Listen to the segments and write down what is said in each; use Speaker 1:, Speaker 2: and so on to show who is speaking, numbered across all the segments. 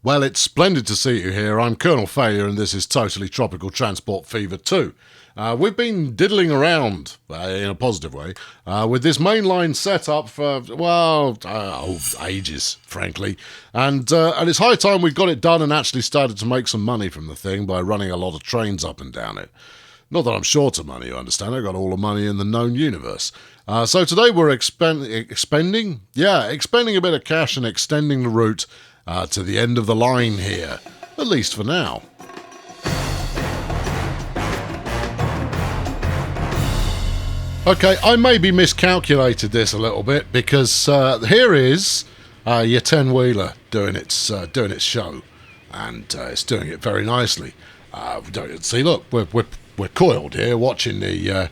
Speaker 1: Well, it's splendid to see you here. I'm Colonel Failure, and this is Totally Tropical Transport Fever 2. We've been diddling around, in a positive way, with this mainline setup for, ages, frankly. And it's high time we got it done and actually started to make some money from the thing by running a lot of trains up and down it. Not that I'm short of money, you understand. I've got all the money in the known universe. So today we're expending a bit of cash and extending the route to the end of the line here, at least for now. Okay, I maybe miscalculated this a little bit because here is your 10-wheeler doing its show, and it's doing it very nicely. See, look, we're coiled here, watching the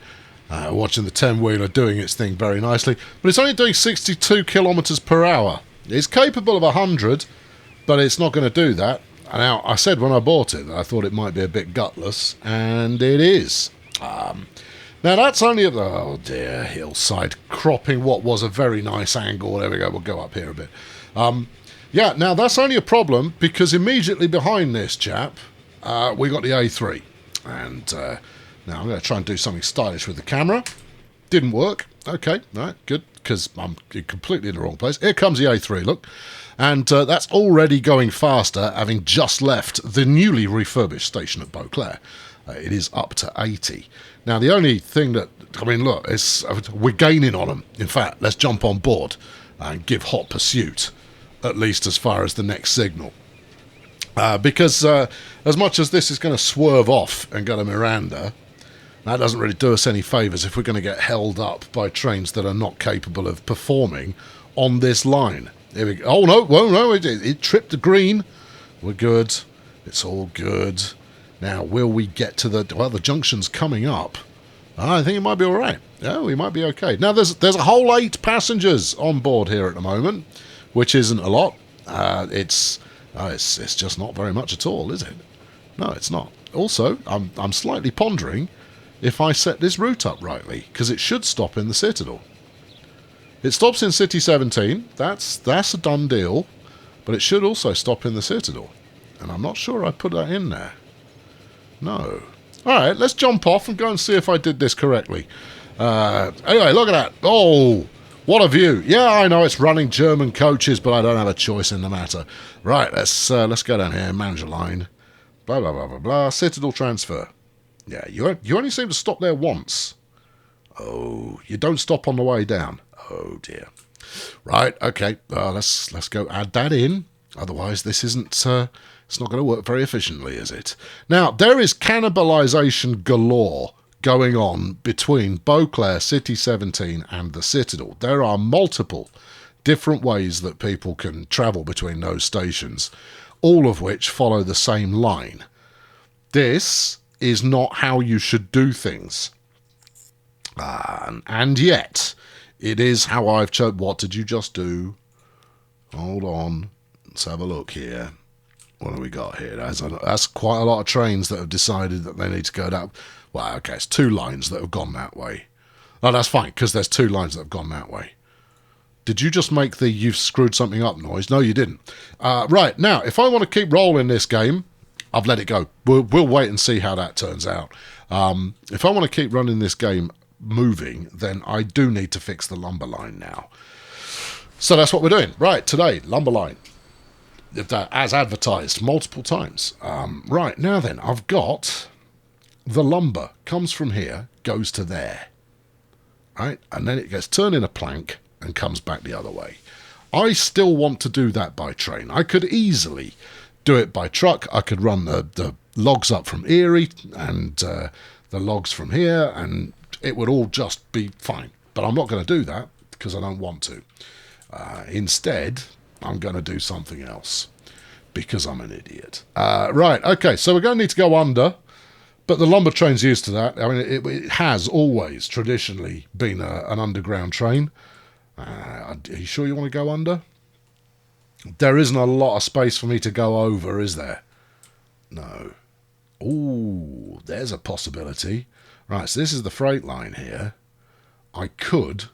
Speaker 1: 10-wheeler doing its thing very nicely, but it's only doing 62 kilometers per hour. It's capable of 100. But it's not going to do that. Now, I said when I bought it that I thought it might be a bit gutless, and it is. Now, that's only hillside cropping what was a very nice angle. There we go, we'll go up here a bit. Now that's only a problem because immediately behind this chap, we got the A3. And now I'm going to try and do something stylish with the camera. Didn't work. Okay, right, good, because I'm completely in the wrong place. Here comes the A3, look. And that's already going faster, having just left the newly refurbished station at Beauclair. It is up to 80. Now, the only thing look, we're gaining on them. In fact, let's jump on board and give hot pursuit, at least as far as the next signal. Because as much as this is going to swerve off and go to Miranda, that doesn't really do us any favours if we're going to get held up by trains that are not capable of performing on this line. Here we go. Oh, no, it tripped the green. We're good. It's all good. Now, will we get to the junction's coming up. I think it might be all right. Yeah, we might be okay. Now, there's a whole 8 passengers on board here at the moment, which isn't a lot. It's just not very much at all, is it? No, it's not. Also, I'm slightly pondering if I set this route up rightly, because it should stop in the Citadel. It stops in City 17, that's a done deal, but it should also stop in the Citadel. And I'm not sure I put that in there. No. Alright, let's jump off and go and see if I did this correctly. Anyway, look at that. Oh, what a view. Yeah, I know it's running German coaches, but I don't have a choice in the matter. Right, let's go down here, manager line. Blah, blah, blah, blah, blah. Citadel transfer. Yeah, you only seem to stop there once. Oh, you don't stop on the way down. Oh dear. Right, okay, let's go add that in. Otherwise, this isn't, it's not going to work very efficiently, is it? Now, there is cannibalisation galore going on between Beauclair, City 17 and the Citadel. There are multiple different ways that people can travel between those stations, all of which follow the same line. This is not how you should do things. And yet, it is how I've chosen. What did you just do? Hold on. Let's have a look here. What have we got here? That's quite a lot of trains that have decided that they need to go down. Well, okay, it's 2 lines that have gone that way. No, that's fine, because there's 2 lines that have gone that way. Did you just make the "you've screwed something up" noise? No, you didn't. Right, now, if I want to keep rolling this game, I've let it go. We'll wait and see how that turns out. If I want to keep running this game moving, then I do need to fix the lumber line now. So that's what we're doing. Right, today, lumber line. As advertised multiple times. Right, now then, I've got the lumber comes from here, goes to there. Right, and then it gets turned in a plank and comes back the other way. I still want to do that by train. I could easily do it by truck. I could run the logs up from Erie and the logs from here, and it would all just be fine. But I'm not going to do that because I don't want to. Instead, I'm going to do something else because I'm an idiot. Right, okay, so we're going to need to go under, but the lumber train's used to that. I mean, it has always traditionally been an underground train. Are you sure you want to go under? There isn't a lot of space for me to go over, is there? No. Ooh, there's a possibility. Right, so this is the freight line here. I could,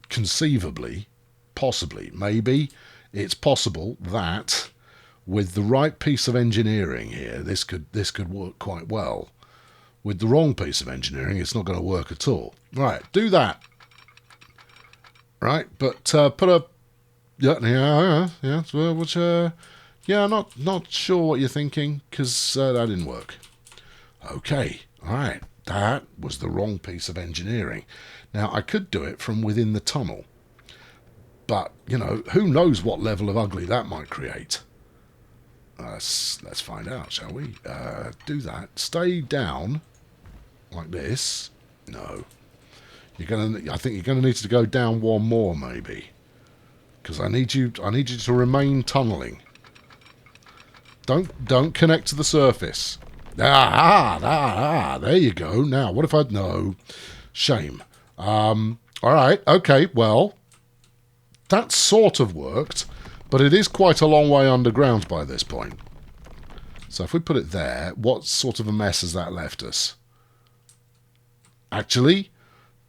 Speaker 1: conceivably, possibly, maybe, it's possible that With the right piece of engineering here, this could work quite well. With the wrong piece of engineering, it's not going to work at all. Right, do that. Right, but put a yeah, not sure what you're thinking, because that didn't work. Okay, all right, that was the wrong piece of engineering. Now I could do it from within the tunnel, but you know, who knows what level of ugly that might create. Let's find out, shall we? Do that. Stay down like this. No, I think you're gonna need to go down one more, maybe, because I need you to remain tunneling. Don't connect to the surface. There you go. Now, what if I no? Shame. All right. Okay. Well, that sort of worked. But it is quite a long way underground by this point. So if we put it there, what sort of a mess has that left us? Actually,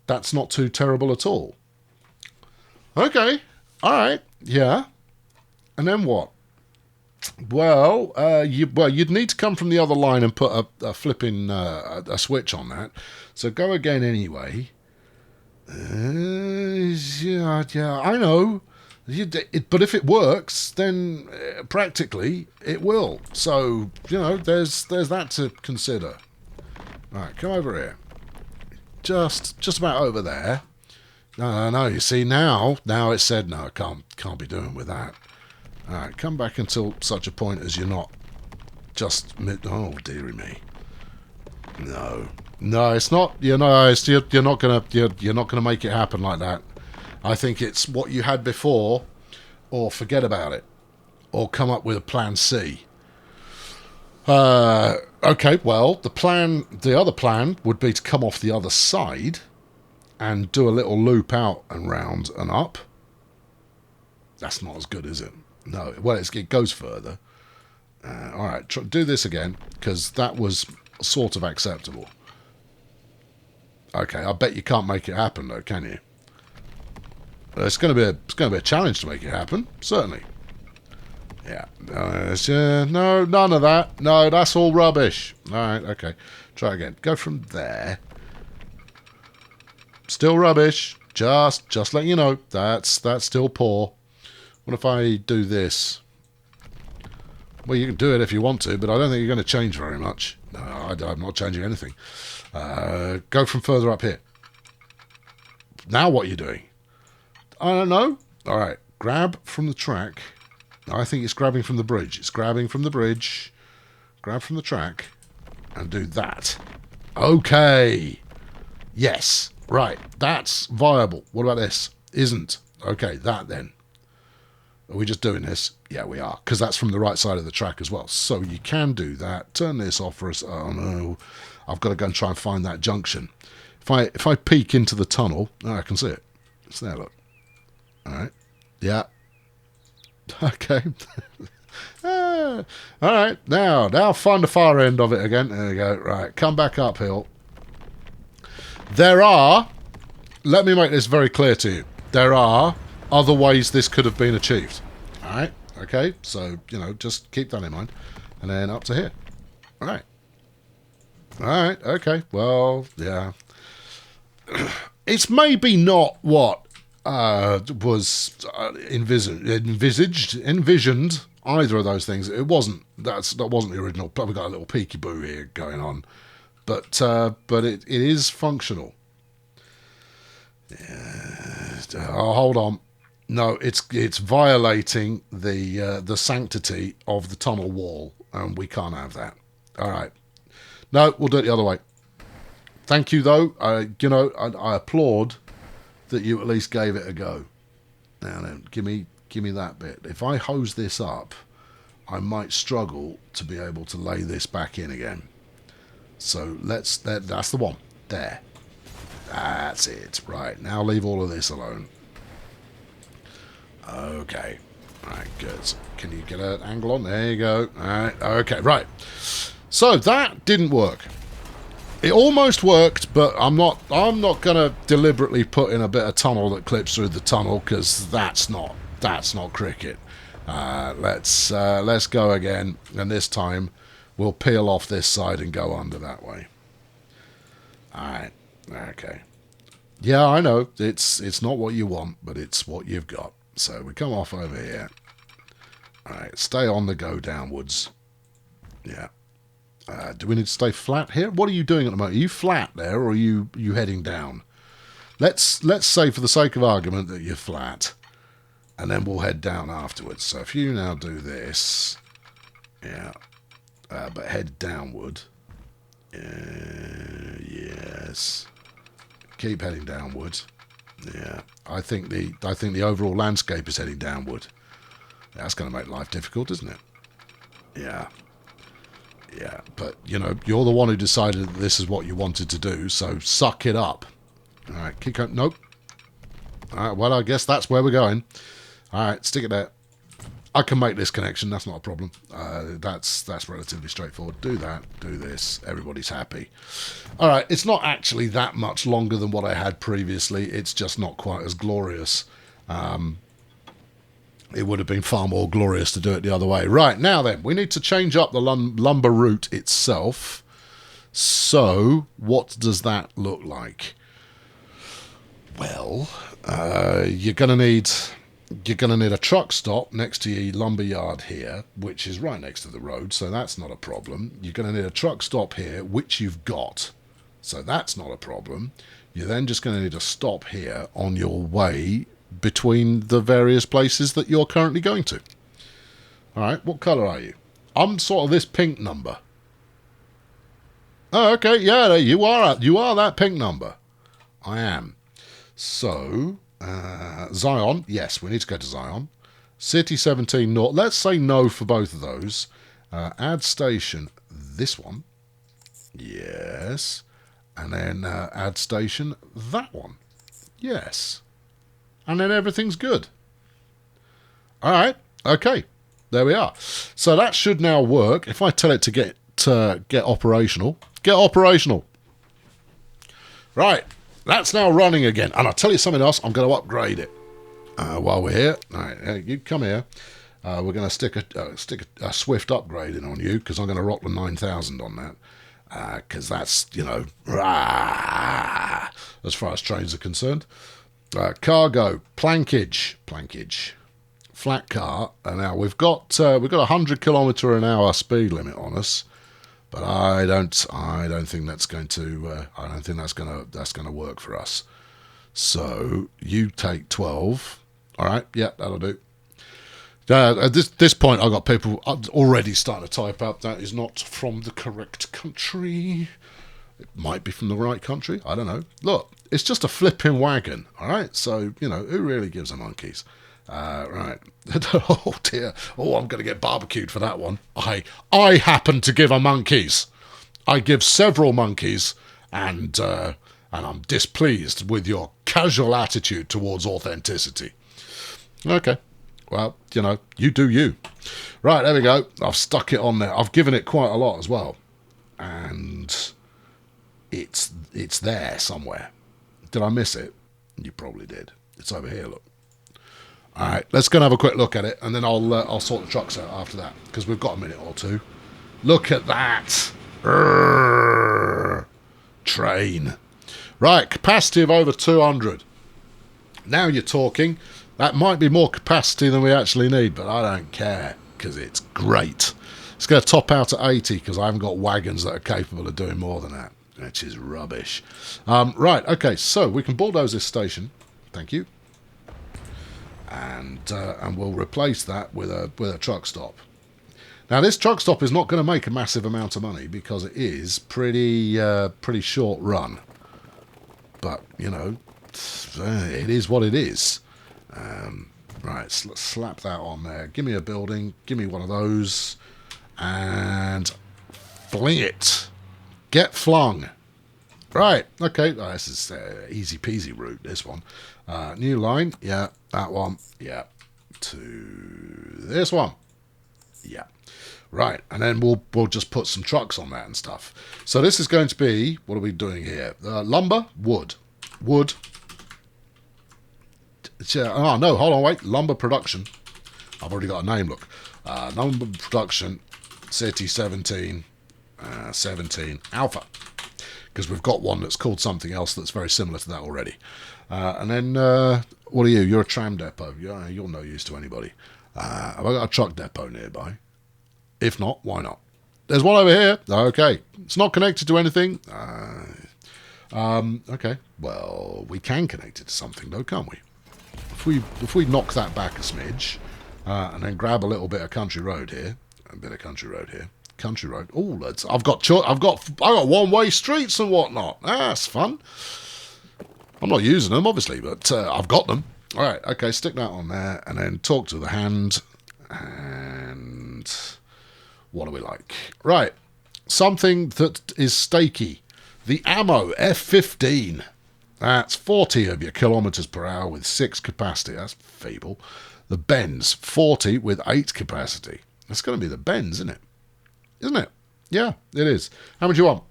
Speaker 1: that's not too terrible at all. Okay. All right. Yeah. And then what? Well, you'd need to come from the other line and put a flipping a switch on that. So go again anyway. Yeah, I know. But if it works, then practically it will. So, you know, there's that to consider. Right, come over here. Just about over there. No. You see now it said no. Can't be doing with that. All right, come back until such a point as you're not just. Oh dearie me. No, it's not. You're not gonna make it happen like that. I think it's what you had before, or forget about it, or come up with a plan C. Okay, well, the other plan would be to come off the other side and do a little loop out and round and up. That's not as good, is it? No, well, it goes further. All right, do this again, because that was sort of acceptable. Okay, I bet you can't make it happen, though, can you? It's going to be a challenge to make it happen, certainly. Yeah. No, none of that. No, that's all rubbish. All right, okay. Try again. Go from there. Still rubbish. Just letting you know. That's still poor. What if I do this? Well, you can do it if you want to, but I don't think you're going to change very much. No, I'm not changing anything. Go from further up here. Now what are you doing? I don't know. All right, grab from the track. I think it's grabbing from the bridge. It's grabbing from the bridge. Grab from the track and do that. Okay. Yes. Right. That's viable. What about this? Isn't. Okay, that then. Are we just doing this? Yeah, we are. Because that's from the right side of the track as well. So you can do that. Turn this off for us. Oh, no. I've got to go and try and find that junction. If I peek into the tunnel, I can see it. It's there, look. All right. Yeah. Okay. All right. Now find the far end of it again. There we go. Right. Come back uphill. Let me make this very clear to you. There are other ways this could have been achieved. All right. Okay. So, you know, just keep that in mind. And then up to here. All right. All right. Okay. Well, yeah. It's maybe not what was envisioned, either of those things. It wasn't. That wasn't the original. Probably got a little peekaboo here going on, but it is functional. Oh, hold on. No, it's violating the sanctity of the tunnel wall, and we can't have that. All right. No, we'll do it the other way. Thank you, though. I applaud that you at least gave it a go. Now then, give me that bit. If I hose this up, I might struggle to be able to lay this back in again. So that's the one. There. That's it. Right, now leave all of this alone. Okay. Right, good. Can you get an angle on? There you go. All right. Okay, right. So that didn't work. It almost worked, but I'm not going to deliberately put in a bit of tunnel that clips through the tunnel, because that's not cricket. Let's go again, and this time we'll peel off this side and go under that way. Alright, okay. Yeah, I know, it's not what you want, but it's what you've got. So we come off over here. Alright, stay on the go downwards. Yeah. Do we need to stay flat here? What are you doing at the moment? Are you flat there, or are you heading down? Let's say, for the sake of argument, that you're flat, and then we'll head down afterwards. So if you now do this, yeah, but head downward. Yes. Keep heading downward. Yeah, I think the overall landscape is heading downward. That's going to make life difficult, isn't it? Yeah. Yeah, but, you know, you're the one who decided that this is what you wanted to do, so suck it up. All right, keep going. Nope. All right, well, I guess that's where we're going. All right, stick it there. I can make this connection. That's not a problem. That's relatively straightforward. Do that. Do this. Everybody's happy. All right, it's not actually that much longer than what I had previously. It's just not quite as glorious. It would have been far more glorious to do it the other way. Right, now then, we need to change up the lumber route itself. So, what does that look like? Well, you're going to need a truck stop next to your lumber yard here, which is right next to the road, so that's not a problem. You're going to need a truck stop here, which you've got, so that's not a problem. You're then just going to need a stop here on your way between the various places that you're currently going to. All right, what colour are you? I'm sort of this pink number. Oh, okay, yeah, you are that pink number. I am. So, Zion, yes, we need to go to Zion. City 17 North, let's say no for both of those. Add station, this one. Yes. And then add station, that one. Yes. And then everything's good. All right, okay, there we are. So that should now work. If I tell it to get operational, get operational. Right, that's now running again. And I'll tell you something else, I'm going to upgrade it while we're here. All right, you come here. We're going to stick a swift upgrade in on you, because I'm going to rock the 9000 on that. Because that's, you know, as far as trains are concerned. Cargo, plankage, flat car, and now we've got a 100km/h speed limit on us, but I don't think that's going to work for us. So you take 12. All right, yeah, that'll do. At this point, I've got people already starting to type up that is not from the correct country. It might be from the right country. I don't know. Look, it's just a flipping wagon. All right. So, you know, who really gives a monkeys? Right. Oh, dear. Oh, I'm going to get barbecued for that one. I happen to give a monkeys. I give several monkeys, and I'm displeased with your casual attitude towards authenticity. Okay. Well, you know, you do you. Right, there we go. I've stuck it on there. I've given it quite a lot as well. And it's there somewhere. Did I miss it? You probably did. It's over here, look. All right, let's go and have a quick look at it, and then I'll sort the trucks out after that, because we've got a minute or two. Look at that. Train. Right, capacity of over 200. Now you're talking. That might be more capacity than we actually need, but I don't care, because it's great. It's going to top out at 80, because I haven't got wagons that are capable of doing more than that, which is rubbish. Right, okay, so we can bulldoze this station. Thank you. And we'll replace that with a truck stop. Now, this truck stop is not going to make a massive amount of money, because it is pretty short run. But, you know, it is what it is. Right, let's slap that on there. Give me a building. Give me one of those. And fling it. Get flung. Right, okay. Oh, this is easy peasy route, this one. New line. Yeah, that one. Yeah. To this one. Yeah. Right, and then we'll just put some trucks on that and stuff. So this is going to be, what are we doing here? Lumber, wood. Wood. Oh, no, hold on, wait. Lumber production. I've already got a name, look. Number of production, City 17, 17, Alpha. Because we've got one that's called something else that's very similar to that already. And then, what are you? You're a tram depot. You're no use to anybody. Have I got a truck depot nearby? If not, why not? There's one over here. Okay. It's not connected to anything. Okay. Well, we can connect it to something, though, can't we? If we knock that back a smidge, and then grab a little bit of country road here, country road. Oh, I've got one-way streets and whatnot. That's fun. I'm not using them, obviously, but I've got them. All right, okay, stick that on there, and then talk to the hand. And what do we like? Right, something that is stakey. The ammo F-15. That's 40 of your kilometres per hour with 6 capacity. That's feeble. The Benz 40 with 8 capacity. That's going to be the Benz, isn't it? Isn't it? Yeah, it is. How much do you want?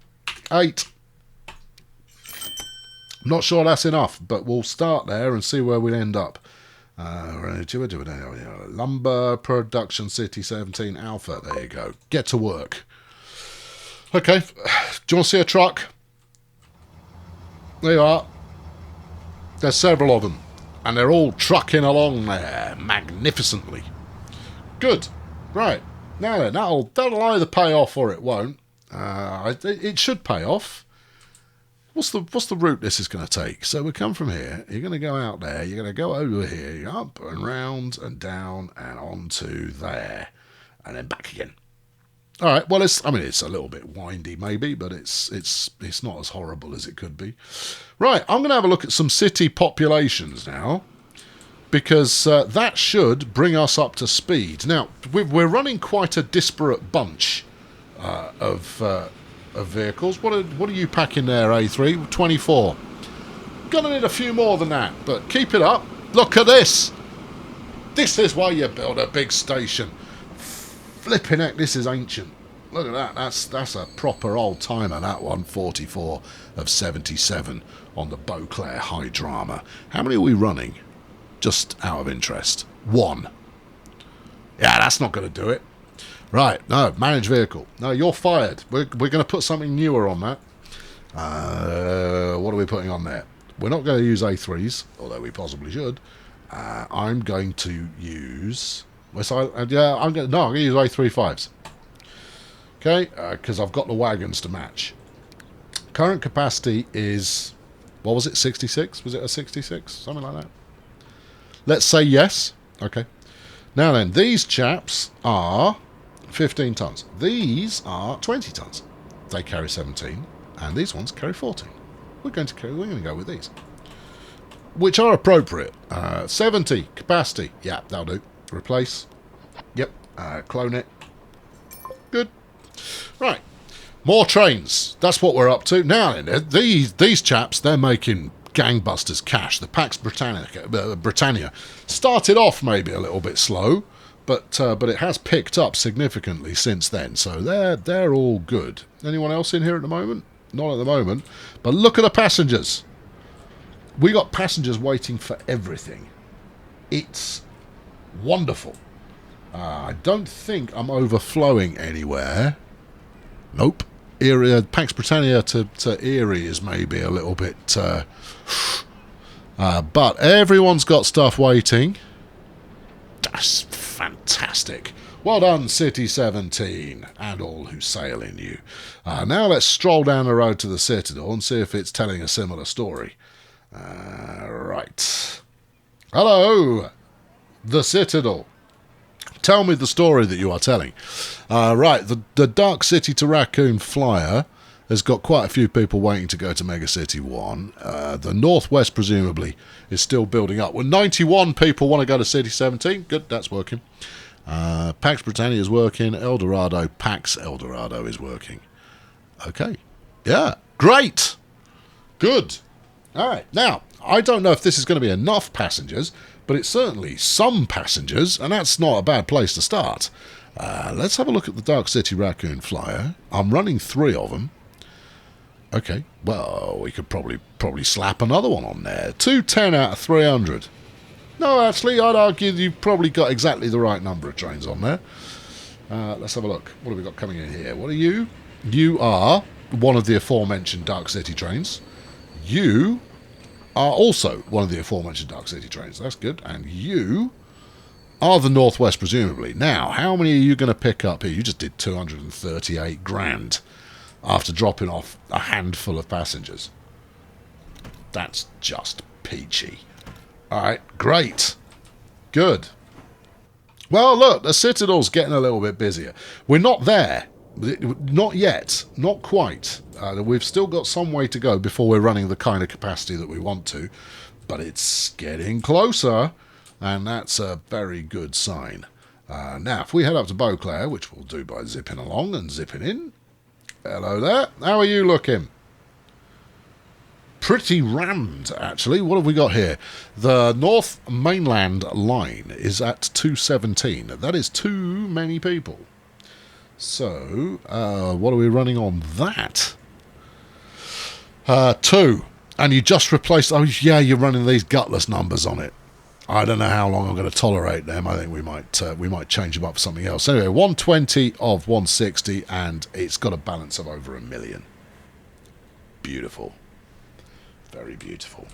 Speaker 1: 8. I'm not sure that's enough, but we'll start there and see where we end up. Lumber Production City 17 Alpha. There you go. Get to work. Okay. Do you want to see a truck? There you are. There's several of them. And they're all trucking along there magnificently. Good. Right. Now then, that'll either pay off or it won't. It should pay off. What's the route this is going to take? So we come from here. You're going to go out there. You're going to go over here, up and round and down and onto there, and then back again. All right. Well, it's a little bit windy maybe, but it's not as horrible as it could be. Right. I'm going to have a look at some city populations now, because that should bring us up to speed. Now we're running quite a disparate bunch of vehicles. What are you packing there, A3? 24. Gonna need a few more than that, but keep it up. Look at this. This is why you build a big station. Flipping heck, this is ancient. Look at that. That's a proper old timer. That one, 44 of 77 on the Beauclair High Drama. How many are we running? Just out of interest. 1. Yeah, that's not going to do it. Right, no, managed vehicle. No, you're fired. We're going to put something newer on that. What are we putting on there? We're not going to use A3s, although we possibly should. I'm going to use... I'm going to use A35s. Okay, because I've got the wagons to match. Current capacity is... What was it, 66? Was it a 66? Something like that. Let's say yes. Okay. Now then, these chaps are 15 tons. These are 20 tons. They carry 17, and these ones carry 14. We're going to go with these, which are appropriate. 70 capacity. Yeah, that'll do. Replace. Yep. Clone it. Good. Right. More trains. That's what we're up to. Now then, these chaps, they're making gangbusters cash. The Pax Britannia started off maybe a little bit slow, but it has picked up significantly since then. So they're all good. Anyone else in here at the moment? Not at the moment. But look at the passengers. We got passengers waiting for everything. It's wonderful. I don't think I'm overflowing anywhere. Nope. Pax Britannia to Erie is maybe a little bit... but everyone's got stuff waiting. That's fantastic. Well done, City 17, and all who sail in you. Now let's stroll down the road to the Citadel and see if it's telling a similar story. Right. Hello, the Citadel. Tell me the story that you are telling. Right, the Dark City to Raccoon Flyer has got quite a few people waiting to go to Mega City 1. The Northwest, presumably, is still building up. Well, 91 people want to go to City 17. Good, that's working. Pax Britannia is working. Pax Eldorado is working. Okay. Yeah, great. Good. All right. Now, I don't know if this is going to be enough passengers, but it's certainly some passengers, and that's not a bad place to start. Let's have a look at the Dark City Raccoon Flyer. I'm running 3 of them. Okay, well, we could probably slap another one on there. 210 out of 300. No, actually, I'd argue you've probably got exactly the right number of trains on there. Let's have a look. What have we got coming in here? What are you? You are one of the aforementioned Dark City trains. You are also one of the aforementioned Dark City trains. That's good. And you are the Northwest, presumably. Now, how many are you going to pick up here? You just did 238 grand after dropping off a handful of passengers. That's just peachy. All right, great. Good. Well, look, the Citadel's getting a little bit busier. We're not there. Not yet. Not quite. We've still got some way to go before we're running the kind of capacity that we want to. But it's getting closer, and that's a very good sign. Now, if we head up to Beauclair, which we'll do by zipping along and zipping in. Hello there. How are you looking? Pretty rammed, actually. What have we got here? The North Mainland line is at 217. That is too many people. So, what are we running on that? 2. And you just replaced... Oh, yeah, you're running these gutless numbers on it. I don't know how long I'm going to tolerate them. I think we might change them up for something else. Anyway, 120 of 160, and it's got a balance of over 1 million. Beautiful. Very beautiful.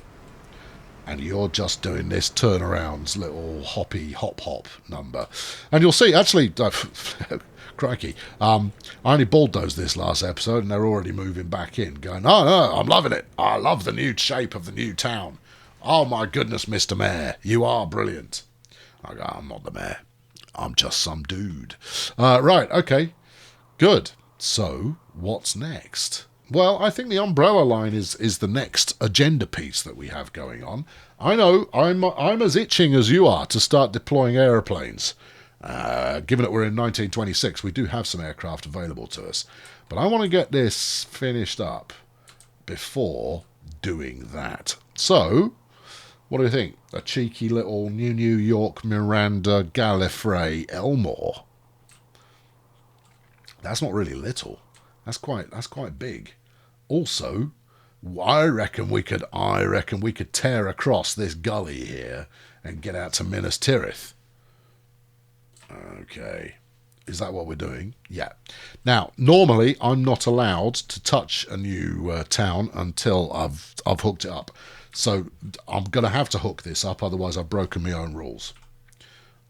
Speaker 1: And you're just doing this turnarounds little hoppy hop number. And you'll see, actually, crikey, I only bulldozed this last episode and they're already moving back in, going, oh, no, I'm loving it. I love the new shape of the new town. Oh, my goodness, Mr. Mayor, you are brilliant. I go, I'm not the mayor. I'm just some dude. Right, okay, good. So, what's next? Well, I think the Umbrella line is the next agenda piece that we have going on. I know, I'm as itching as you are to start deploying aeroplanes. Given that we're in 1926, we do have some aircraft available to us. But I want to get this finished up before doing that. So, what do you think? A cheeky little New York Miranda Gallifrey Elmore. That's not really little. That's quite big. Also, I reckon we could tear across this gully here and get out to Minas Tirith. Okay. Is that what we're doing? Yeah. Now, normally I'm not allowed to touch a new town until I've hooked it up. So I'm going to have to hook this up, otherwise I've broken my own rules.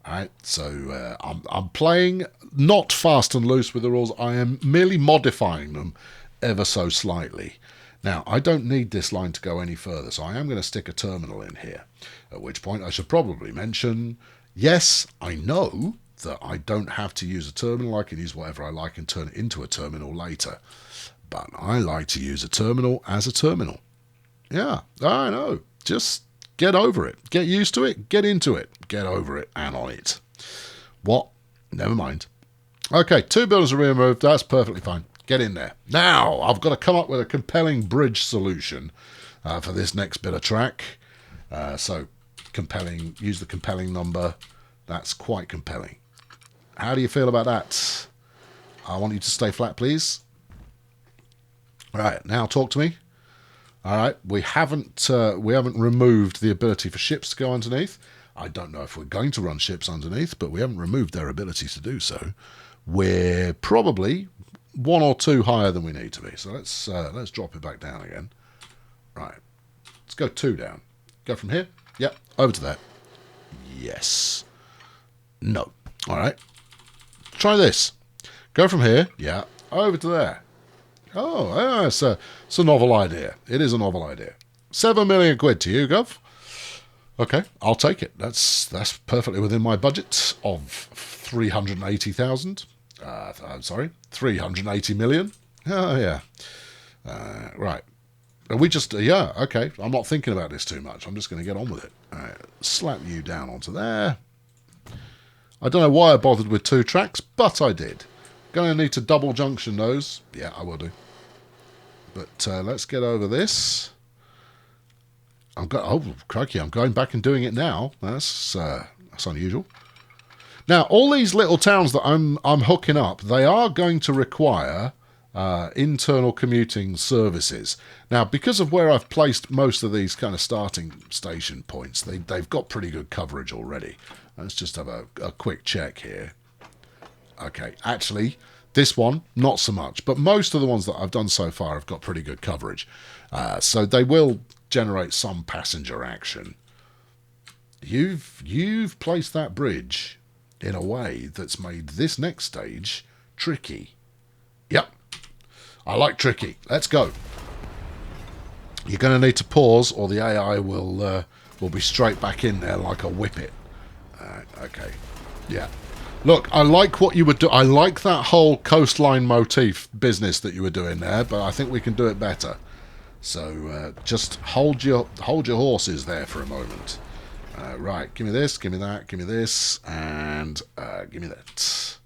Speaker 1: Alright, so I'm playing not fast and loose with the rules. I am merely modifying them ever so slightly. Now, I don't need this line to go any further, so I am going to stick a terminal in here. At which point I should probably mention, yes, I know that I don't have to use a terminal. I can use whatever I like and turn it into a terminal later. But I like to use a terminal as a terminal. Yeah, I know. Just get over it. Get used to it. Get into it. Get over it and on it. What? Never mind. Okay, 2 buildings are removed. That's perfectly fine. Get in there. Now, I've got to come up with a compelling bridge solution for this next bit of track. So, compelling. Use the compelling number. That's quite compelling. How do you feel about that? I want you to stay flat, please. All right, now talk to me. All right, we haven't removed the ability for ships to go underneath. I don't know if we're going to run ships underneath, but we haven't removed their ability to do so. We're probably 1 or 2 higher than we need to be. So let's drop it back down again. Right, let's go 2 down. Go from here. Yep, over to there. Yes. No. All right. Try this. Go from here. Yeah, over to there. Oh, it's a novel idea. It is a novel idea. 7 million quid to you, Gov. Okay, I'll take it. That's perfectly within my budget of 380,000. I'm sorry, 380 million. Oh, yeah. Right. And we just, yeah, okay. I'm not thinking about this too much. I'm just going to get on with it. All right, slap you down onto there. I don't know why I bothered with 2 tracks, but I did. Going to need to double junction those. Yeah, I will do. But let's get over this. Oh, crikey, I'm going back and doing it now. That's unusual. Now, all these little towns that I'm hooking up, they are going to require internal commuting services. Now, because of where I've placed most of these kind of starting station points, they've got pretty good coverage already. Let's just have a quick check here. Okay, actually, this one, not so much. But most of the ones that I've done so far have got pretty good coverage. So they will generate some passenger action. You've placed that bridge in a way that's made this next stage tricky. Yep, I like tricky. Let's go. You're going to need to pause, or the AI will be straight back in there like a whippet. Okay, yeah. Look, I like what you were doing. I like that whole coastline motif business that you were doing there, but I think we can do it better. So just hold your horses there for a moment. Right, give me this, give me that, give me this, and give me that.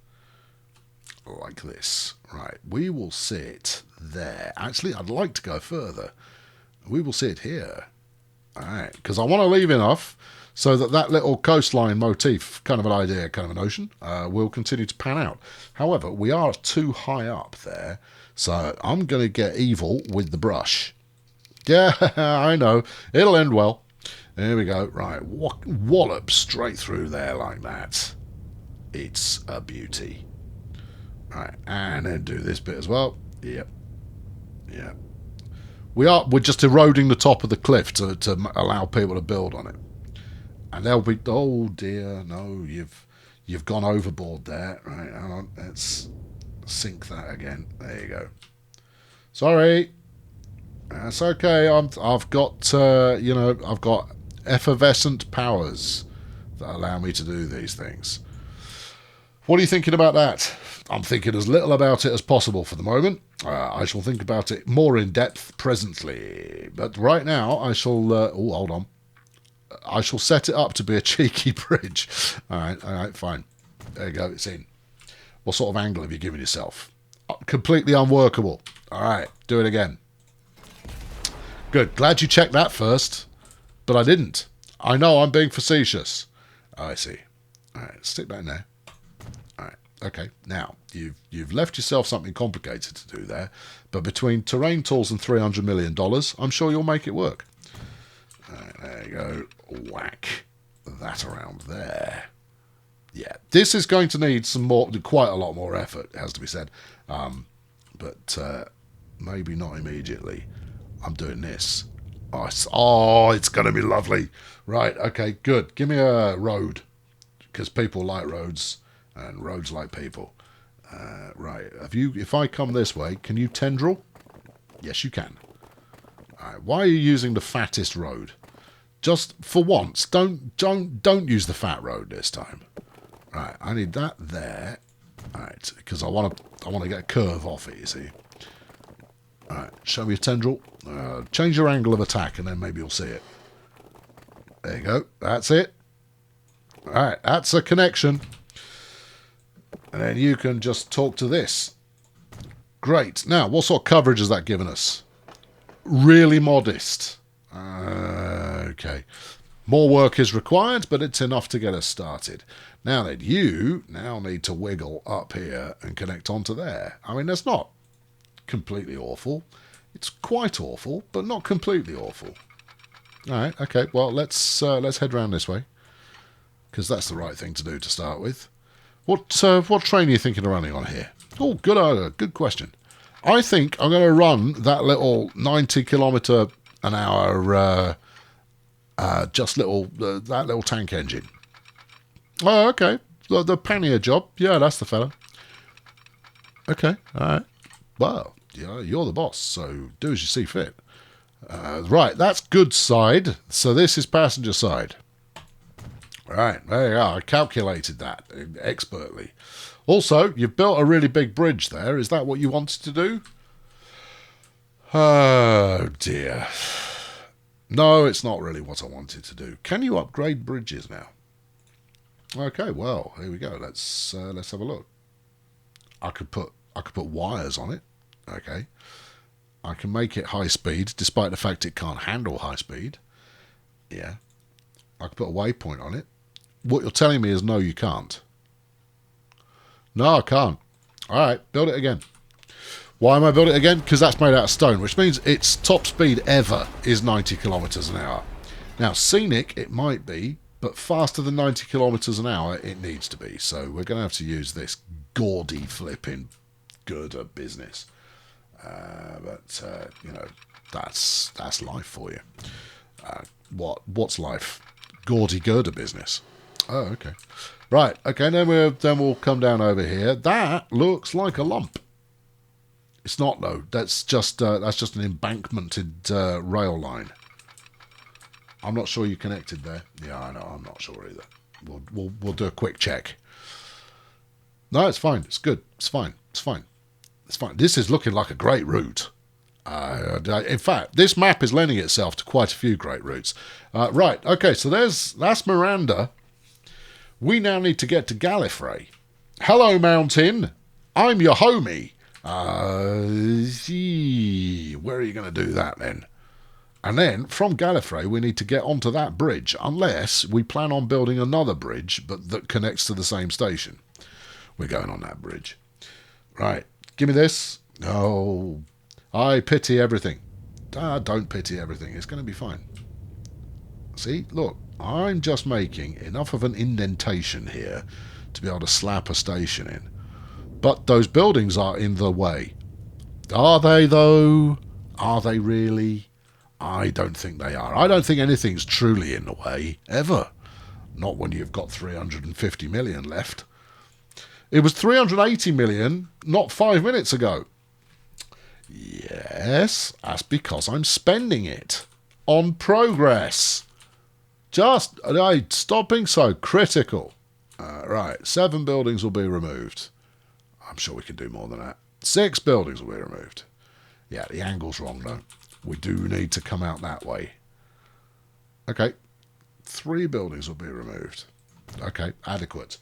Speaker 1: Like this. Right, we will sit there. Actually, I'd like to go further. We will sit here. Alright, because I want to leave enough so that little coastline motif, kind of an idea, kind of a notion, will continue to pan out. However, we are too high up there, so I'm going to get evil with the brush. Yeah, I know. It'll end well. There we go. Right, wallop straight through there like that. It's a beauty. Right, and then do this bit as well. Yep. Yep. We're just eroding the top of the cliff to allow people to build on it. And they'll be, oh dear, no, you've gone overboard there. Right, hang on, let's sink that again. There you go. Sorry. That's okay. I've got I've got effervescent powers that allow me to do these things. What are you thinking about that? I'm thinking as little about it as possible for the moment. I shall think about it more in depth presently. But right now, I shall... hold on. I shall set it up to be a cheeky bridge. All right, fine. There you go, it's in. What sort of angle have you given yourself? Completely unworkable. All right, do it again. Good. Glad you checked that first. But I didn't. I know I'm being facetious. I see. All right, stick that in there. All right. Okay. Now you've left yourself something complicated to do there, but between terrain tools and $300 million, I'm sure you'll make it work. All right, there you go. Whack that around there. Yeah, this is going to need quite a lot more effort. It has to be said, but maybe not immediately. I'm doing this. Oh, it's going to be lovely. Right. Okay. Good. Give me a road, because people like roads. And roads like people. Right. If I come this way, can you tendril? Yes, you can. All right. Why are you using the fattest road? Just for once, don't use the fat road this time. Right. I need that there. All right. Because I want to get a curve off it. You see. All right. Show me a tendril. Change your angle of attack, and then maybe you'll see it. There you go. That's it. All right. That's a connection. And then you can just talk to this. Great. Now, what sort of coverage has that given us? Really modest. Okay. More work is required, but it's enough to get us started. Now then, you now need to wiggle up here and connect onto there. I mean, that's not completely awful. It's quite awful, but not completely awful. All right. Okay. Well, let's head round this way, because that's the right thing to do to start with. What train are you thinking of running on here? Oh, good question. I think I'm going to run that little 90 kilometre an hour, that little tank engine. Oh, okay. The pannier job. Yeah, that's the fella. Okay, all right. Well, yeah, you're the boss, so do as you see fit. Right, that's goods side. So this is passenger side. Right, there you are. I calculated that expertly. Also, you've built a really big bridge there. Is that what you wanted to do? Oh, dear. No, it's not really what I wanted to do. Can you upgrade bridges now? Okay, well, here we go. Let's have a look. I could put wires on it. Okay. I can make it high speed, despite the fact it can't handle high speed. Yeah. I could put a waypoint on it. What you're telling me is no, you can't. No, I can't. All right, build it again. Why am I building it again? Because that's made out of stone, which means its top speed ever is 90 kilometres an hour. Now, scenic it might be, but faster than 90 kilometres an hour it needs to be. So we're going to have to use this gaudy flipping girder business. But you know, that's life for you. What's life? Gaudy girder business. Oh, okay. Right. Okay. Then we'll come down over here. That looks like a lump. It's not though. That's just an embankmented rail line. I'm not sure you connected there. Yeah, I know. I'm not sure either. We'll do a quick check. No, it's fine. It's good. It's fine. It's fine. It's fine. This is looking like a great route. In fact, this map is lending itself to quite a few great routes. Right. Okay. So that's Miranda. We now need to get to Gallifrey. Hello, Mountain. I'm your homie. Where are you going to do that then? And then, from Gallifrey, we need to get onto that bridge, unless we plan on building another bridge, but that connects to the same station. We're going on that bridge. Right, give me this. Oh, I pity everything. Don't pity everything. It's going to be fine. See, look, I'm just making enough of an indentation here to be able to slap a station in. But those buildings are in the way. Are they, though? Are they really? I don't think they are. I don't think anything's truly in the way, ever. Not when you've got 350 million left. It was 380 million not 5 minutes ago. Yes, that's because I'm spending it on progress. Just, stop being so critical. Right, 7 buildings will be removed. I'm sure we can do more than that. 6 buildings will be removed. Yeah, the angle's wrong, though. We do need to come out that way. Okay. 3 buildings will be removed. Okay, adequate.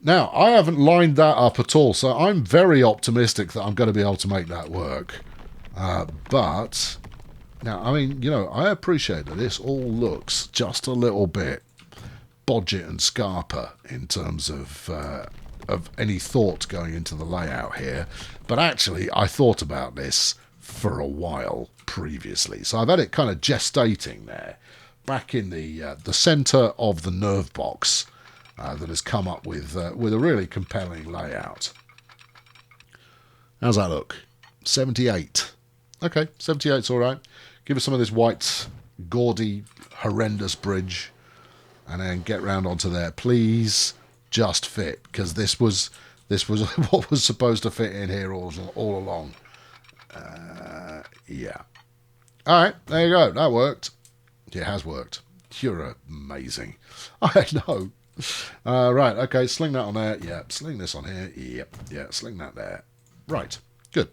Speaker 1: Now, I haven't lined that up at all, so I'm very optimistic that I'm going to be able to make that work. But, now, I mean, you know, I appreciate that this all looks just a little bit Bodget and Scarpa in terms of any thought going into the layout here. But actually, I thought about this for a while previously. So I've had it kind of gestating there, back in the centre of the nerve box that has come up with a really compelling layout. How's that look? 78. Okay, 78's all right. Give us some of this white, gaudy, horrendous bridge, and then get round onto there. Please just fit, because this was what was supposed to fit in here all along. Yeah. All right, there you go. That worked. It has worked. You're amazing. I know. Right, okay, sling that on there. Yeah, sling this on here. Yep, yeah, sling that there. Right, good.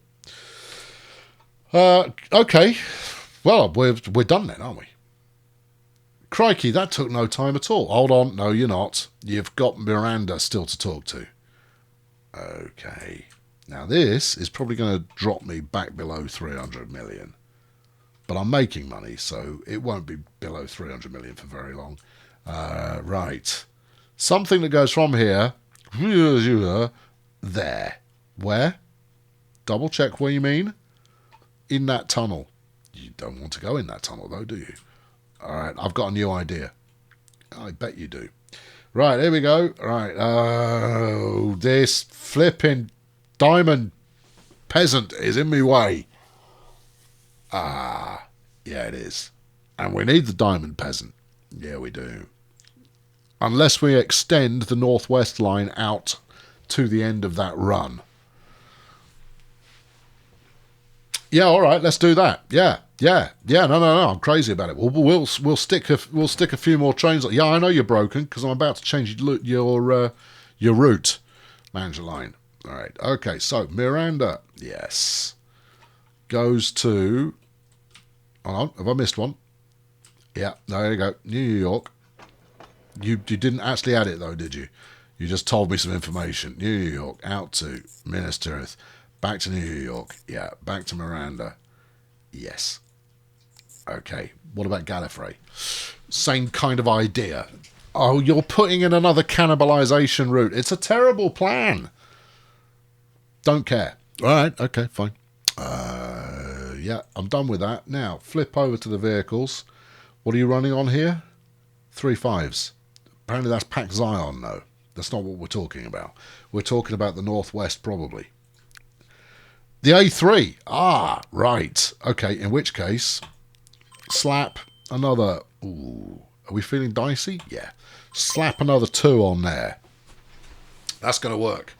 Speaker 1: Okay. Well, we're done then, aren't we? Crikey, that took no time at all. Hold on. No, you're not. You've got Miranda still to talk to. Okay. Now, this is probably going to drop me back below 300 million. But I'm making money, so it won't be below 300 million for very long. Right. Something that goes from here, there. Where? Double check where you mean. In that tunnel. You don't want to go in that tunnel, though, do you? All right, I've got a new idea. I bet you do. Right, here we go. Right. Oh, this flipping diamond peasant is in my way. Ah, yeah, it is. And we need the diamond peasant. Yeah, we do. Unless we extend the northwest line out to the end of that run. Yeah, all right, let's do that. Yeah. No. I'm crazy about it. We'll stick a few more trains. Yeah, I know you're broken because I'm about to change your route, Mainline. All right. Okay. So Miranda, yes, goes to. Hold on. Have I missed one? Yeah. There you go. New York. You didn't actually add it though, did you? You just told me some information. New York out to Minas Tirith, back to New York. Yeah. Back to Miranda. Yes. Okay, what about Gallifrey? Same kind of idea. Oh, you're putting in another cannibalization route. It's a terrible plan. Don't care. All right, okay, fine. Yeah, I'm done with that. Now, flip over to the vehicles. What are you running on here? 3.5s. Apparently that's Pack Zion, though. That's not what we're talking about. We're talking about the Northwest, probably. The A3. Ah, right. Okay, in which case, slap another... Ooh, are we feeling dicey? Yeah. Slap another 2 on there. That's going to work.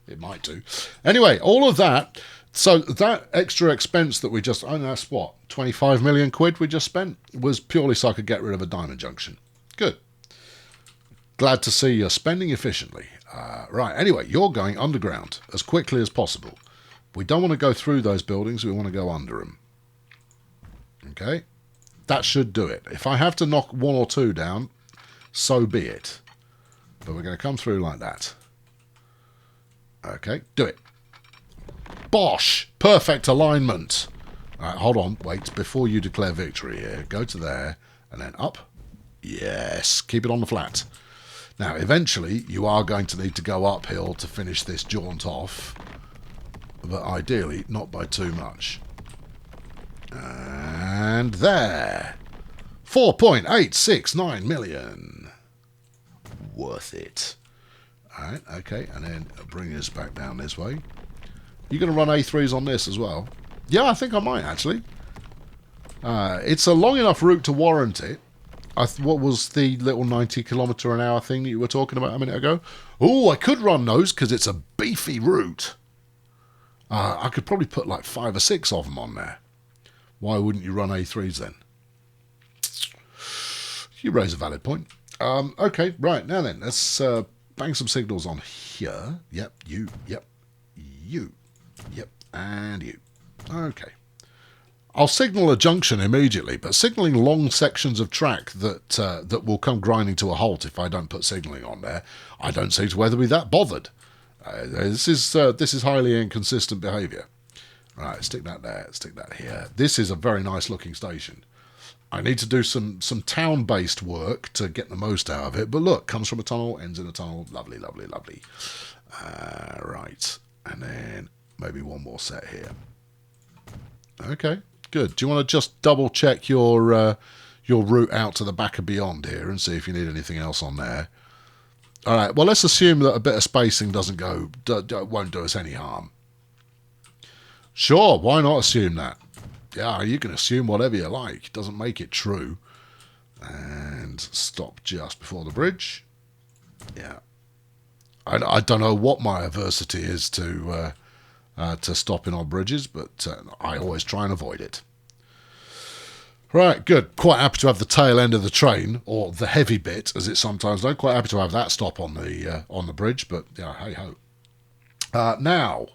Speaker 1: It might do. Anyway, all of that. So that extra expense that we just... Oh, that's what? 25 million quid we just spent? Was purely so I could get rid of a diamond junction. Good. Glad to see you're spending efficiently. Right, anyway, you're going underground as quickly as possible. We don't want to go through those buildings. We want to go under them. Okay? That should do it. If I have to knock 1 or 2 down, so be it. But we're going to come through like that. Okay, do it. Bosh! Perfect alignment. All right, hold on. Wait, before you declare victory here, go to there and then up. Yes, keep it on the flat. Now, eventually, you are going to need to go uphill to finish this jaunt off. But ideally, not by too much. And there. 4.869 million. Worth it. Alright, okay, and then bring this back down this way. You're going to run A3s on this as well? Yeah, I think I might, actually. It's a long enough route to warrant it. What was the little 90km/h thing that you were talking about a minute ago? Oh, I could run those because it's a beefy route. I could probably put like 5 or 6 of them on there. Why wouldn't you run A3s then? You raise a valid point. Okay, right, now then, let's bang some signals on here. Yep, you, yep, you, yep, and you. Okay. I'll signal a junction immediately, but signalling long sections of track that will come grinding to a halt if I don't put signalling on there, I don't seem to whether be that bothered. This is highly inconsistent behaviour. Right, stick that there, stick that here. This is a very nice looking station. I need to do some town-based work to get the most out of it, but look, comes from a tunnel, ends in a tunnel. Lovely, lovely, lovely. Right, and then maybe one more set here. Okay, good. Do you want to just double-check your route out to the back of beyond here and see if you need anything else on there? All right, well, let's assume that a bit of spacing won't do us any harm. Sure, why not assume that? Yeah, you can assume whatever you like. It doesn't make it true. And stop just before the bridge. Yeah. I don't know what my aversity is to stopping on bridges, but I always try and avoid it. Right, good. Quite happy to have the tail end of the train, or the heavy bit, as it's sometimes known. Quite happy to have that stop on the bridge, but yeah, hey ho. Now,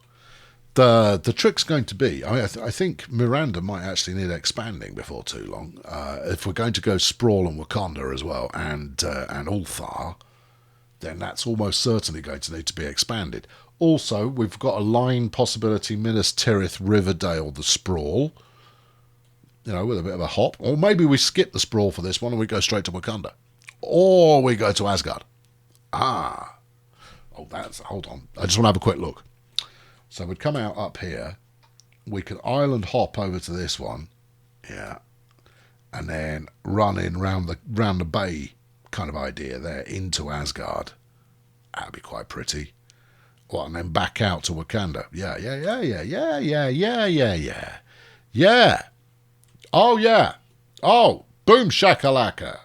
Speaker 1: the trick's going to be, I think Miranda might actually need expanding before too long. If we're going to go Sprawl and Wakanda as well, and Ulthar, then that's almost certainly going to need to be expanded. Also, we've got a line possibility, Minas Tirith, Riverdale, the Sprawl. You know, with a bit of a hop. Or maybe we skip the Sprawl for this one and we go straight to Wakanda. Or we go to Asgard. Ah. Oh, hold on. I just want to have a quick look. So we'd come out up here. We could island hop over to this one. Yeah. And then run in round the bay kind of idea there into Asgard. That'd be quite pretty. Well, and then back out to Wakanda. Yeah. Yeah. Oh, yeah. Oh, boom shakalaka.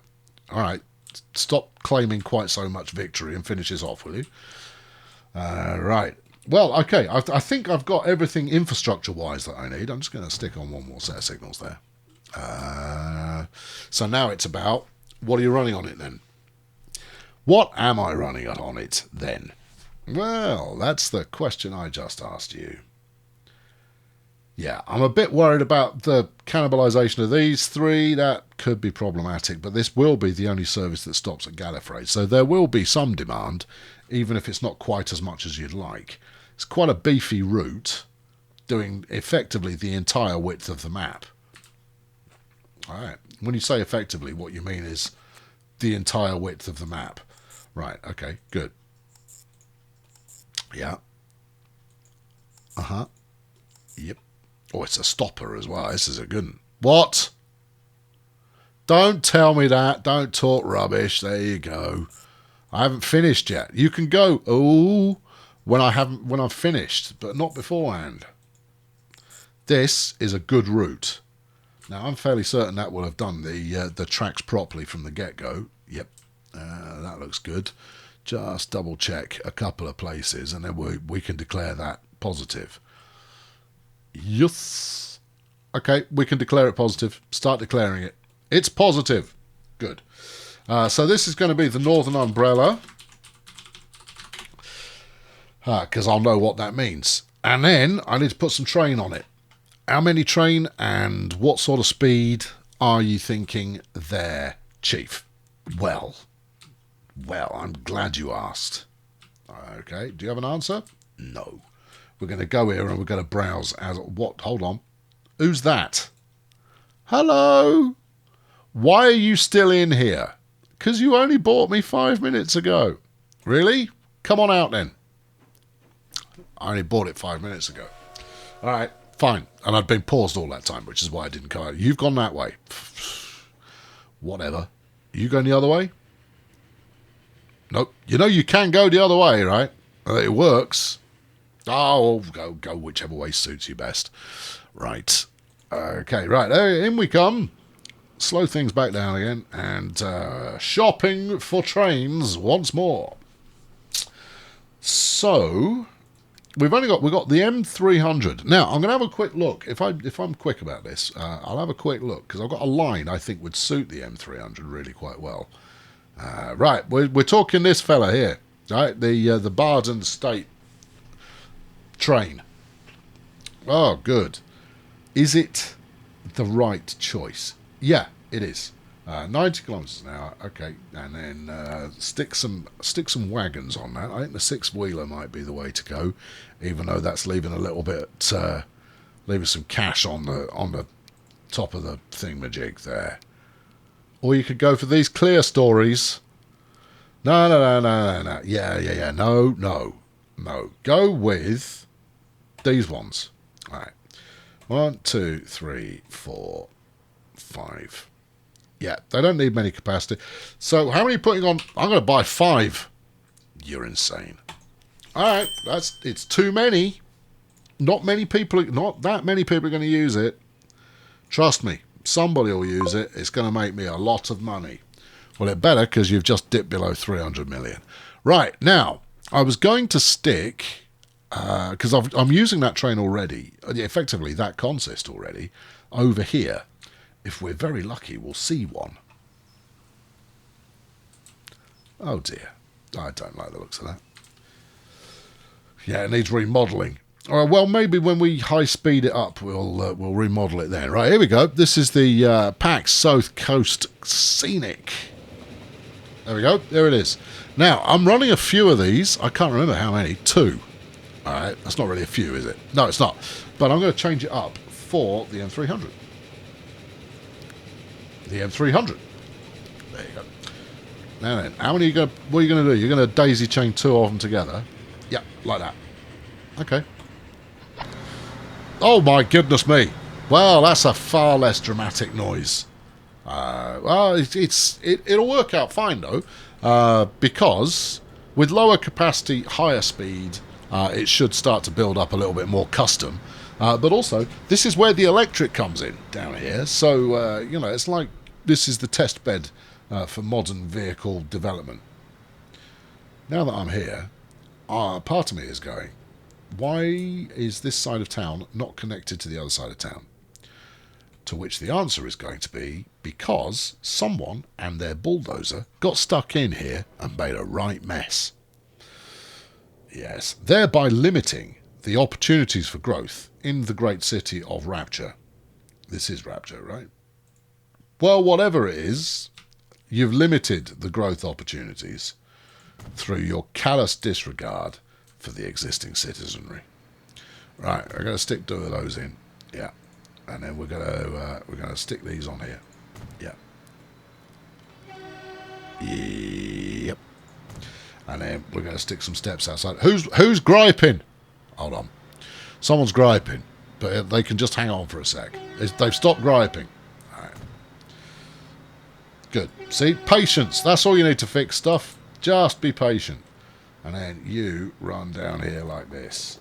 Speaker 1: All right. Stop claiming quite so much victory and finish this off, will you? Right. Well, okay. I think I've got everything infrastructure-wise that I need. I'm just going to stick on one more set of signals there. So now it's about, what are you running on it then? What am I running on it then? Well, that's the question I just asked you. Yeah, I'm a bit worried about the cannibalisation of these 3. That could be problematic, but this will be the only service that stops at Gallifrey. So there will be some demand, even if it's not quite as much as you'd like. It's quite a beefy route, doing effectively the entire width of the map. All right. When you say effectively, what you mean is the entire width of the map. Right, okay, good. Yeah. Yep. Oh, it's a stopper as well. This is a good one. What? Don't tell me that. Don't talk rubbish. There you go. I haven't finished yet. You can go, oh, when I've finished, but not beforehand. This is a good route. Now, I'm fairly certain that will have done the tracks properly from the get-go. Yep, that looks good. Just double-check a couple of places, and then we can declare that positive. Yes. Okay, we can declare it positive. Start declaring it. It's positive. Good. So this is going to be the Northern Umbrella, because I'll know what that means. And then I need to put some train on it. How many train and what sort of speed are you thinking there, Chief? Well, I'm glad you asked. Okay, do you have an answer? No. We're going to go here and we're going to browse as what? Hold on. Who's that? Hello? Why are you still in here? Because you only bought me 5 minutes ago. Really? Come on out then. I only bought it 5 minutes ago. All right, fine. And I'd been paused all that time, which is why I didn't come out. You've gone that way. Whatever. You going the other way? Nope. You know you can go the other way, right? It works. Oh, go whichever way suits you best. Right. Okay, right. In we come. Slow things back down again. And shopping for trains once more. So we've got the M300. Now I'm going to have a quick look. If I'm quick about this, I'll have a quick look because I've got a line I think would suit the M300 really quite well. Right, we're talking this fella here, right? The Barden State train. Oh, good. Is it the right choice? Yeah, it is. 90 kilometres an hour. Okay, and then stick some wagons on that. I think the 6-wheeler might be the way to go, even though that's leaving a little bit, leaving some cash on the top of the thingamajig there. Or you could go for these clear stories. No. Yeah. No. Go with these ones. All right. 1, 2, 3, 4, 5. Yeah, they don't need many capacity. So how many are you putting on? I'm going to buy 5. You're insane. All right, it's too many. Not that many people are going to use it. Trust me, somebody will use it. It's going to make me a lot of money. Well, it better because you've just dipped below 300 million. Right, now, I was going to stick, because I'm using that train already, effectively that consist already, over here. If we're very lucky, we'll see one. Oh dear, I don't like the looks of that. Yeah, it needs remodelling. All right, well, maybe when we high speed it up, we'll remodel it then. Right, here we go. This is the Pax South Coast Scenic. There we go. There it is. Now, I'm running a few of these. I can't remember how many. 2. All right, that's not really a few, is it? No, it's not. But I'm going to change it up for the M300. The M300. There you go. Now then, what are you going to do? You're going to daisy chain 2 of them together. Yeah, like that. Okay. Oh my goodness me. Well, that's a far less dramatic noise. Well, it'll work out fine though, because with lower capacity, higher speed, it should start to build up a little bit more custom. But also, this is where the electric comes in down here. So, it's like this is the test bed for modern vehicle development. Now that I'm here, part of me is going, why is this side of town not connected to the other side of town? To which the answer is going to be because someone and their bulldozer got stuck in here and made a right mess. Yes, thereby limiting the opportunities for growth in the great city of Rapture. This is Rapture, right? Well, whatever it is, you've limited the growth opportunities through your callous disregard for the existing citizenry. Right, I'm going to stick 2 of those in. Yeah. And then we're going to stick these on here. Yeah. Yep. And then we're going to stick some steps outside. Who's griping? Hold on. Someone's griping. but they can just hang on for a sec. They've stopped griping. All right. Good. See, patience. That's all you need to fix stuff. Just be patient. And then you run down here like this.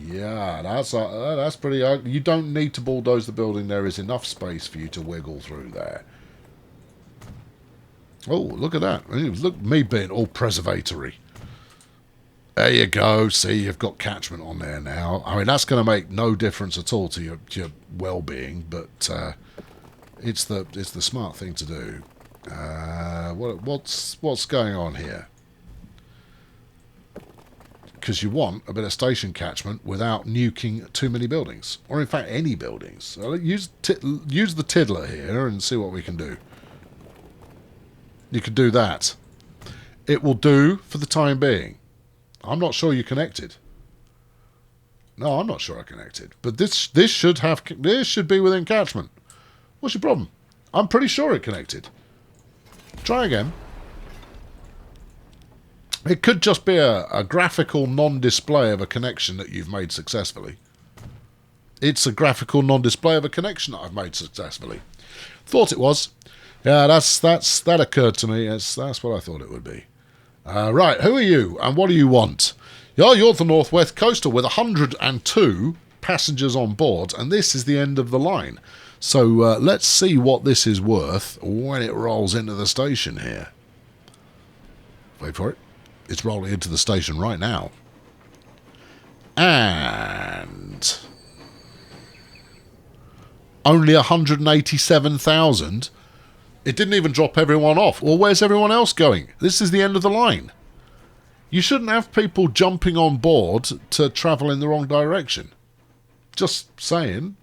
Speaker 1: Yeah, that's pretty. You don't need to bulldoze the building. There is enough space for you to wiggle through there. Oh, look at that. Look at me being all preservatory. There you go. See, you've got catchment on there now. I mean, that's going to make no difference at all to your well-being, but it's the smart thing to do. What's going on here? Because you want a bit of station catchment without nuking too many buildings, or in fact any buildings. So use the tiddler here and see what we can do. You could do that. It will do for the time being. I'm not sure you connected. No, I'm not sure I connected. But this should be within catchment. What's your problem? I'm pretty sure it connected. Try again. It could just be a graphical non-display of a connection that you've made successfully. It's a graphical non-display of a connection that I've made successfully. Thought it was. Yeah, that occurred to me. That's what I thought it would be. Right, who are you and what do you want? You're the Northwest Coastal with 102 passengers on board, and this is the end of the line. So let's see what this is worth when it rolls into the station here. Wait for it. It's rolling into the station right now. And only 187,000. It didn't even drop everyone off. Well, where's everyone else going? This is the end of the line. You shouldn't have people jumping on board to travel in the wrong direction. Just saying.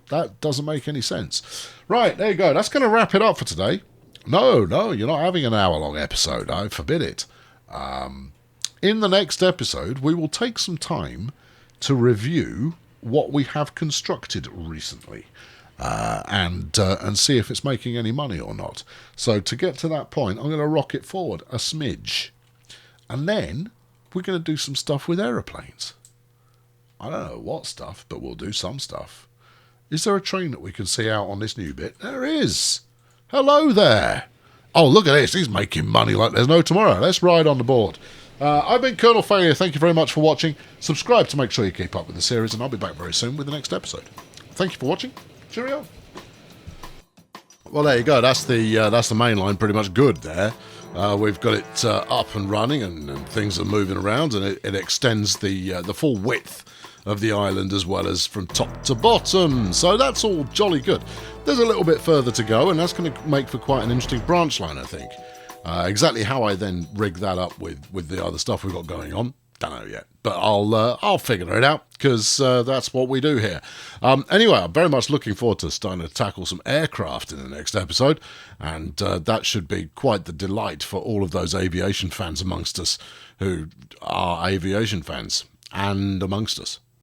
Speaker 1: That doesn't make any sense. Right, there you go. That's going to wrap it up for today. No, you're not having an hour-long episode. I forbid it. In the next episode, we will take some time to review what we have constructed recently and see if it's making any money or not. So to get to that point, I'm going to rock it forward a smidge. And then we're going to do some stuff with aeroplanes. I don't know what stuff, but we'll do some stuff. Is there a train that we can see out on this new bit? There is. Hello there. Oh, look at this. He's making money like there's no tomorrow. Let's ride on the board. I've been Colonel Failure. Thank you very much for watching. Subscribe to make sure you keep up with the series, and I'll be back very soon with the next episode. Thank you for watching. Cheerio. Well, there you go. That's the main line pretty much good there. We've got it up and running, and things are moving around, and it extends the full width of the island as well as from top to bottom. So that's all jolly good. There's a little bit further to go, and that's going to make for quite an interesting branch line, I think. Exactly how I then rig that up with the other stuff we've got going on, don't know yet. But I'll figure it out, because that's what we do here. Anyway, I'm very much looking forward to starting to tackle some aircraft in the next episode, and that should be quite the delight for all of those aviation fans amongst us who are aviation fans and amongst us.